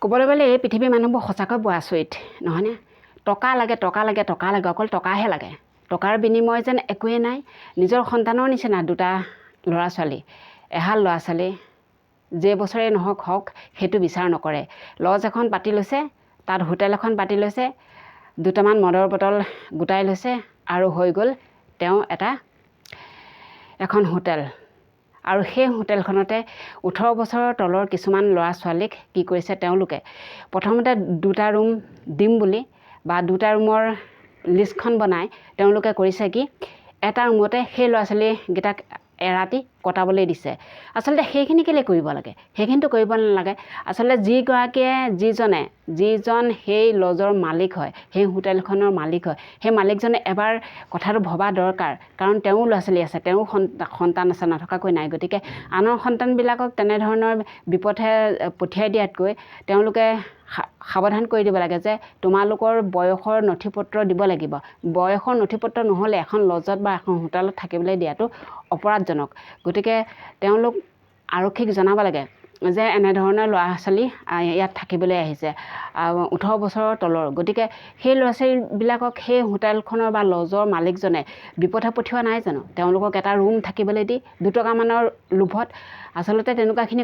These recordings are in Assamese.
ক'বলৈ গ'লে এই পৃথিৱীৰ মানুহবোৰ সঁচাকৈ বৰ আচৰিত নহয়নে? টকা লাগে টকা লাগে টকা লাগে, অকল টকাহে লাগে। টকাৰ বিনিময় যেন একোৱেই নাই। নিজৰ সন্তানৰ নিচিনা দুটা ল'ৰা ছোৱালী, এহাল ল'ৰা ছোৱালী যে বছৰে নহওক হওক সেইটো বিচাৰ নকৰে। লজ এখন পাতি লৈছে, তাত হোটেল এখন পাতি লৈছে, দুটামান মদৰ বটল গোটাই লৈছে আৰু হৈ গ'ল তেওঁ এখন হোটেল। আৰু সেই হোটেলখনতে 18 বছৰৰ তলৰ কিছুমান ল'ৰা ছোৱালীক কি কৰিছে তেওঁলোকে প্ৰথমতে 2টা ৰুম দিম বুলি বা 2টা ৰুমৰ লিষ্টখন বনাই তেওঁলোকে কৰিছে কি এটা ৰুমতে সেই ল'ৰা ছোৱালীকেইটাক এৰাতি কটাবলৈ দিছে। আচলতে সেইখিনি কেলৈ কৰিব লাগে? সেইখিনিতো কৰিব নালাগে। আচলতে যিজন সেই লজৰ মালিক হয়, সেই হোটেলখনৰ মালিক হয়, সেই মালিকজনে এবাৰ কথাটো ভবা দৰকাৰ। কাৰণ তেওঁৰ ল'ৰা ছোৱালী আছে, তেওঁৰ সন্তান আছে, নথকাকৈ নাই। গতিকে আনৰ সন্তানবিলাকক তেনেধৰণৰ বিপথে পঠিয়াই দিয়াতকৈ তেওঁলোকে সাৱধান কৰি দিব লাগে যে তোমালোকৰ বয়সৰ নথি পত্ৰ দিব লাগিব। বয়সৰ নথি পত্ৰ নহ'লে এখন লজত বা এখন হোটেলত থাকিবলৈ দিয়াটো অপৰাধজনক। গতিকে তেওঁলোক আৰক্ষীক জনাব লাগে যে এনেধৰণৰ ল'ৰা ছোৱালী ইয়াত থাকিবলৈ আহিছে 18 বছৰৰ তলৰ। গতিকে সেই ল'ৰা ছোৱালীবিলাকক সেই হোটেলখনৰ বা লজৰ মালিকজনে বিপথে পঠিওৱা নাই জানো? তেওঁলোকক এটা ৰুম থাকিবলৈ দি 2 টকামানৰ লোভত আচলতে তেনেকুৱাখিনি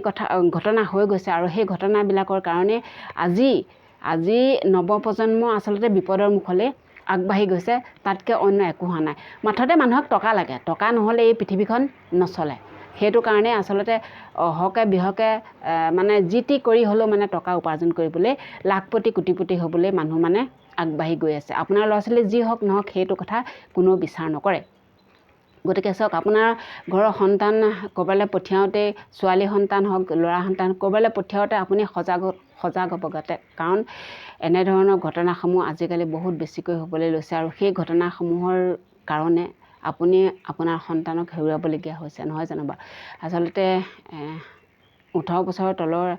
ঘটনা হৈ গৈছে। আৰু সেই ঘটনাবিলাকৰ কাৰণে আজি নৱপ্ৰজন্ম আচলতে বিপদৰ মুখলৈ আগবাঢ়ি গৈছে। তাতকৈ অন্য একো হোৱা নাই। মাথতে মানুহক টকা লাগে, টকা নহ'লে এই পৃথিৱীখন নচলে। সেইটো কাৰণে আচলতে হকে বিহকে মানে যি টি কৰি হ'লেও মানে টকা উপাৰ্জন কৰিবলৈ লাখপতি কোটিপতি হ'বলৈ মানুহ মানে আগবাঢ়ি গৈ আছে। আপোনাৰ ল'ৰা ছোৱালী যি হওক নহওক সেইটো কথা কোনেও বিচাৰ নকৰে। গতিকে চাওক, আপোনাৰ ঘৰৰ সন্তান ক'ৰবালৈ পঠিয়াওঁতে, ছোৱালী সন্তান হওক ল'ৰা সন্তান ক'ৰবালৈ পঠিয়াওঁতে আপুনি সজাগ হ'ব যাতে। কাৰণ এনেধৰণৰ ঘটনাসমূহ আজিকালি বহুত বেছিকৈ হ'বলৈ লৈছে আৰু সেই ঘটনাসমূহৰ কাৰণে আপুনি আপোনাৰ সন্তানক হেৰুৱাবলগীয়া হৈছে, নহয় জানো বাৰু? আচলতে 18 বছৰৰ তলৰ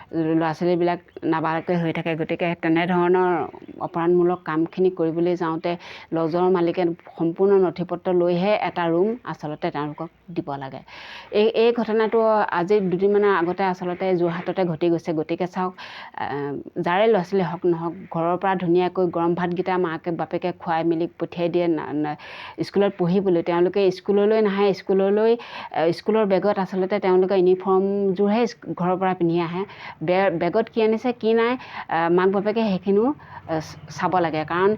ল'ৰা ছোৱালীবিলাক নাবালকে হৈ থাকে। গতিকে তেনেধৰণৰ অপৰাধমূলক কামখিনি কৰিবলৈ যাওঁতে লজৰ মালিকে সম্পূৰ্ণ নথি পত্ৰ লৈহে এটা ৰুম আচলতে তেওঁলোকক দিব লাগে। এই ঘটনাটো আজি 2 দিনমানৰ আগতে আচলতে যোৰহাটতে ঘটি গৈছে। গতিকে চাওক, যাৰে ল'ৰা ছোৱালী হওক নহওক ঘৰৰ পৰা ধুনীয়াকৈ গৰম ভাতকেইটা মাকে বাপেকে খুৱাই মেলি পঠিয়াই দিয়ে স্কুলত পঢ়িবলৈ। তেওঁলোকে স্কুললৈ নাহে, স্কুলৰ বেগত আচলতে তেওঁলোকে ইউনিফৰ্মযোৰহে ঘৰৰ পৰা পিন্ধি আহে। বেগত কি আনিছে কি নাই মাক বাপেকে সেইখিনিও চাব লাগে। কাৰণ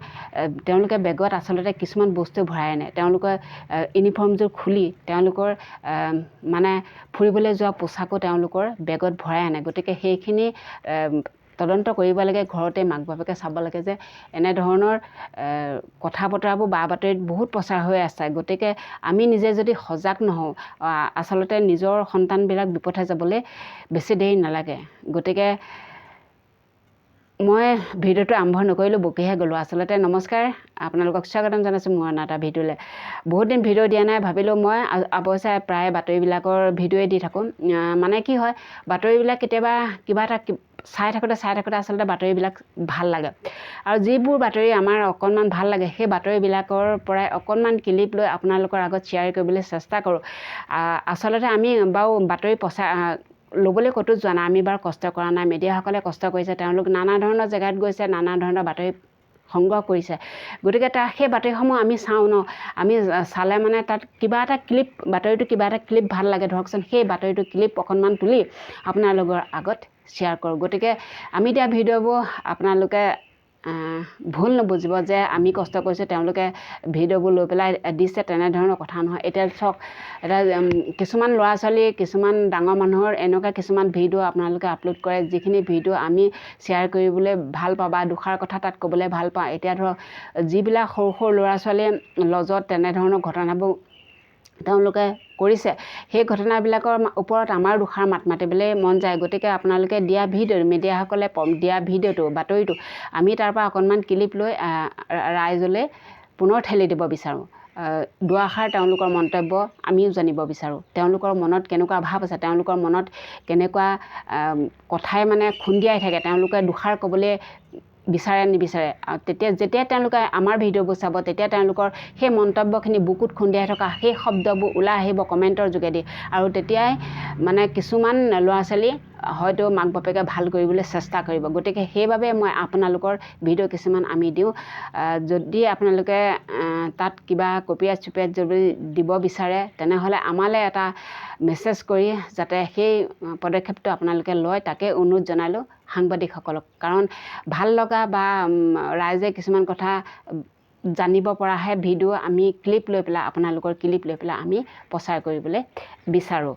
তেওঁলোকে বেগত আচলতে কিছুমান বস্তু ভৰাই আনে। তেওঁলোকে ইউনিফৰ্মযোৰ খুলি তেওঁলোকৰ মানে ফুৰিবলৈ যোৱা পোছাকো তেওঁলোকৰ বেগত ভৰাই আনে। গতিকে সেইখিনি তদন্ত কৰিব লাগে। ঘৰতে মাক বাপেকে চাব লাগে যে এনেধৰণৰ কথা বতৰাবোৰ বা বাতৰিত বহুত প্ৰচাৰ হৈ আছে। গতিকে আমি নিজে যদি সজাগ নহওঁ আচলতে নিজৰ সন্তানবিলাক বিপথে যাবলৈ বেছি দেৰি নালাগে। গতিকে মই ভিডিঅ'টো আৰম্ভ নকৰিলোঁ, বকিহে গ'লোঁ। আচলতে নমস্কাৰ, আপোনালোকক স্বাগতম জনাইছোঁ মোৰ এটা ভিডিঅ'লৈ। বহুত দিন ভিডিঅ' দিয়া নাই, ভাবিলোঁ মই অৱশ্যে প্ৰায় বাতৰিবিলাকৰ ভিডিঅ'ই দি থাকোঁ। মানে কি হয়, বাতৰিবিলাক কেতিয়াবা কিবা এটা চাই থাকোঁতে আচলতে বাতৰিবিলাক ভাল লাগে। আৰু যিবোৰ বাতৰি আমাৰ অকণমান ভাল লাগে সেই বাতৰিবিলাকৰ পৰাই অকণমান ক্লিপ লৈ আপোনালোকৰ আগত শ্বেয়াৰ কৰিবলৈ চেষ্টা কৰোঁ। আচলতে আমি বাৰু বাতৰি ল'বলৈ ক'তো যোৱা নাই, আমি বাৰু কষ্ট কৰা নাই। মিডিয়াসকলে কষ্ট কৰিছে, তেওঁলোক নানা ধৰণৰ জেগাত গৈছে, নানা ধৰণৰ বাতৰি সংগ্ৰহ কৰিছে। গতিকে সেই বাতৰিসমূহ আমি চাওঁ ন, আমি চালে মানে তাত বাতৰিটো কিবা এটা ক্লিপ ভাল লাগে ধৰকচোন, সেই বাতৰিটো ক্লিপ অকণমান তুলি আপোনালোকৰ আগত শ্বেয়াৰ কৰোঁ। গতিকে আমি দিয়া ভিডিঅ'বোৰ আপোনালোকে ভুল নুবুজিব যে আমি কষ্ট কৰিছোঁ তেওঁলোকে ভিডিঅ'বোৰ লৈ পেলাই দিছে, তেনেধৰণৰ কথা নহয়। এতিয়া চাওক, কিছুমান ল'ৰা ছোৱালী কিছুমান ডাঙৰ মানুহৰ এনেকুৱা কিছুমান ভিডিঅ' আপোনালোকে আপলোড কৰে, যিখিনি ভিডিঅ' আমি শ্বেয়াৰ কৰিবলৈ ভাল পাওঁ বা দুষাৰ কথা তাত ক'বলৈ ভাল পাওঁ। এতিয়া ধৰক যিবিলাক সৰু ল'ৰা ছোৱালীয়ে লজত তেনেধৰণৰ ঘটনাবোৰ তেওঁলোকে কৰিছে, সেই ঘটনাবিলাকৰ ওপৰত আমাৰ দুষাৰ মাত মাতিবলৈ মন যায়। গতিকে আপোনালোকে দিয়া মিডিয়াসকলে দিয়া বাতৰিটো আমি তাৰ পৰা অকণমান ক্লিপ লৈ ৰাইজলৈ পুনৰ ঠেলি দিব বিচাৰোঁ। দুআষাৰ তেওঁলোকৰ মন্তব্য আমিও জানিব বিচাৰোঁ। তেওঁলোকৰ মনত কেনেকুৱা ভাৱ আছে, তেওঁলোকৰ মনত কেনেকুৱা কথাই মানে খুন্দিয়াই থাকে, তেওঁলোকে দুষাৰ ক'বলৈ বিচাৰে নিবিচাৰে। যেতিয়া তেওঁলোকে আমাৰ ভিডিঅ'বোৰ চাব, তেতিয়া তেওঁলোকৰ সেই মন্তব্যখিনি বুকুত খুন্দিয়াই থকা সেই শব্দবোৰ ওলাই আহিব কমেণ্টৰ যোগেদি। আৰু তেতিয়াই মানে কিছুমান ল'ৰা ছোৱালী হয়তো মাক বাপেকে ভাল কৰিবলৈ চেষ্টা কৰিব। গতিকে সেইবাবে মই আপোনালোকৰ ভিডিঅ' কিছুমান আমি দিওঁ। যদি আপোনালোকে তাত কিবা কপিৰাইট চপিৰাইট যদি দিব বিচাৰে তেনেহ'লে আমালৈ এটা মেছেজ কৰি যাতে সেই পদক্ষেপটো আপোনালোকে লয় তাকে অনুৰোধ জনালোঁ সাংবাদিকসকলক। কাৰণ ভাল লগা বা ৰাইজে কিছুমান কথা জানিব পৰাহে ভিডিঅ' আমি ক্লিপ লৈ পেলাই আপোনালোকৰ ক্লিপ লৈ পেলাই আমি প্ৰচাৰ কৰিবলৈ বিচাৰোঁ।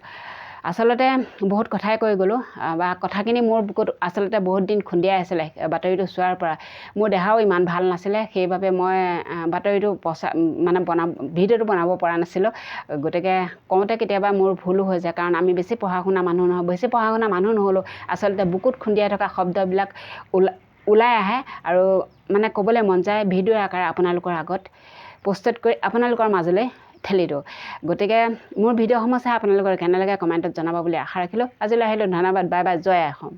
আচলতে বহুত কথাই কৈ গ'লোঁ বা কথাখিনি মোৰ বুকুত আচলতে বহুত দিন খুন্দিয়াই আছিলে বাতৰিটো চোৱাৰ পৰা। মোৰ দেহাও ইমান ভাল নাছিলে, সেইবাবে মই বাতৰিটো ভিডিঅ'টো বনাব পৰা নাছিলোঁ। গতিকে কওঁতে কেতিয়াবা মোৰ ভুলো হৈ যায়, কাৰণ আমি বেছি পঢ়া শুনা মানুহ নহয়। বেছি পঢ়া শুনা মানুহ নহ'লেও আচলতে বুকুত খুন্দিয়াই থকা শব্দবিলাক ওলাই আহে আৰু ক'বলৈ মন যায় ভিডিঅ'ৰ আকাৰে আপোনালোকৰ আগত প্ৰস্তুত কৰি আপোনালোকৰ মাজলৈ ঠেলি দিওঁ। গতিকে মোৰ ভিডিঅ'সমূহ চাই আপোনালোকৰ কেনে লাগে কমেণ্টত জনাব বুলি আশা ৰাখিলোঁ। আজিলৈ আহিলোঁ, ধন্যবাদ, বাই বাই, জয় আই অসম।